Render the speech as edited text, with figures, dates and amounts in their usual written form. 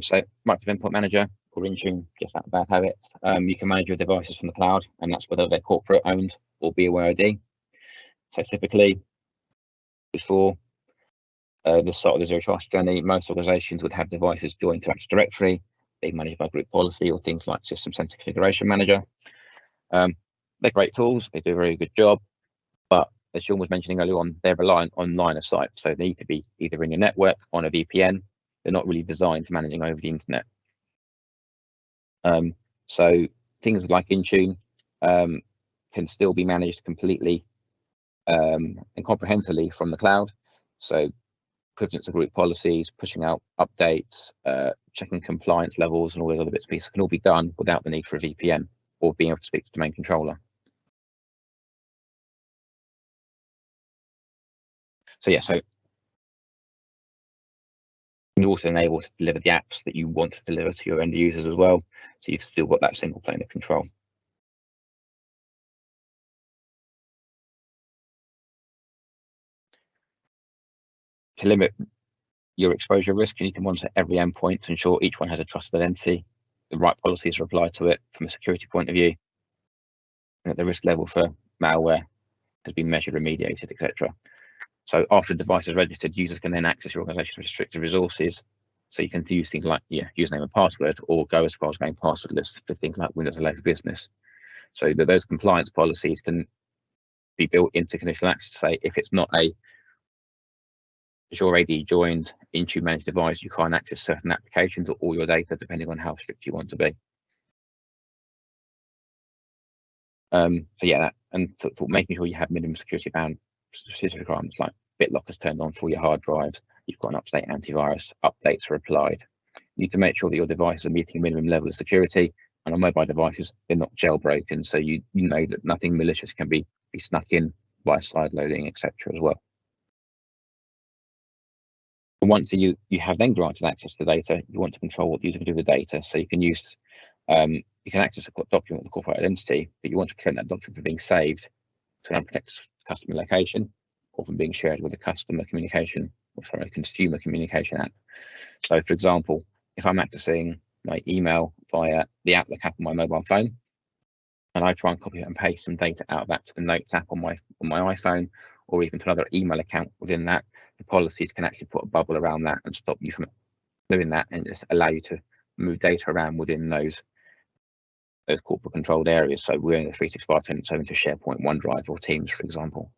So Microsoft Endpoint Manager or Intune, just that bad habit. You can manage your devices from the cloud, and that's whether they're corporate owned or BYOD. So typically, before the start of the Zero Trust journey, most organizations would have devices joined to Active Directory, being managed by group policy or things like System Center Configuration Manager. They're great tools, they do a very good job, but as Sean was mentioning earlier on, they're reliant on line of sight. So they need to be either in your network, on a VPN. They're not really designed for managing over the internet. So things like Intune can still be managed completely and comprehensively from the cloud. So equivalent to group policies, pushing out updates, checking compliance levels, and all those other bits and pieces can all be done without the need for a VPN or being able to speak to the domain controller. So yeah, so you're also enabled to deliver the apps that you want to deliver to your end users as well. So you've still got that single plane of control. To limit your exposure risk, you need to monitor every endpoint to ensure each one has a trusted identity, the right policies are applied to it from a security point of view, and that the risk level for malware has been measured, remediated, etc. So after the device is registered, users can then access your organization's restricted resources. So you can use things like username and password, or go as far as going passwordless for things like Windows 11 for Business. So that those compliance policies can be built into conditional access to say if it's not a Azure AD joined Intune managed device, you can't access certain applications or all your data, depending on how strict you want to be. So yeah, and making sure you have minimum security bound specific requirements like BitLockers turned on for your hard drives. You've got an up-to-date antivirus, updates are applied. You need to make sure that your devices are meeting a minimum level of security. And on mobile devices, they're not jailbroken, so you know that nothing malicious can be snuck in by side loading, etc. as well. And once you have then granted access to the data, you want to control what the user can do with the data. So you can use you can access a document with a corporate identity, but you want to prevent that document from being saved to unprotect customer location or from being shared with a customer communication, or sorry, a consumer communication app. So for example, if I'm accessing my email via the Outlook app on my mobile phone, and I try and copy and paste some data out of that to the Notes app on my iPhone, or even to another email account within that, the policies can actually put a bubble around that and stop you from doing that, and just allow you to move data around within those corporate controlled areas. So we're in the 365 tenant, so into SharePoint, OneDrive, or Teams, for example.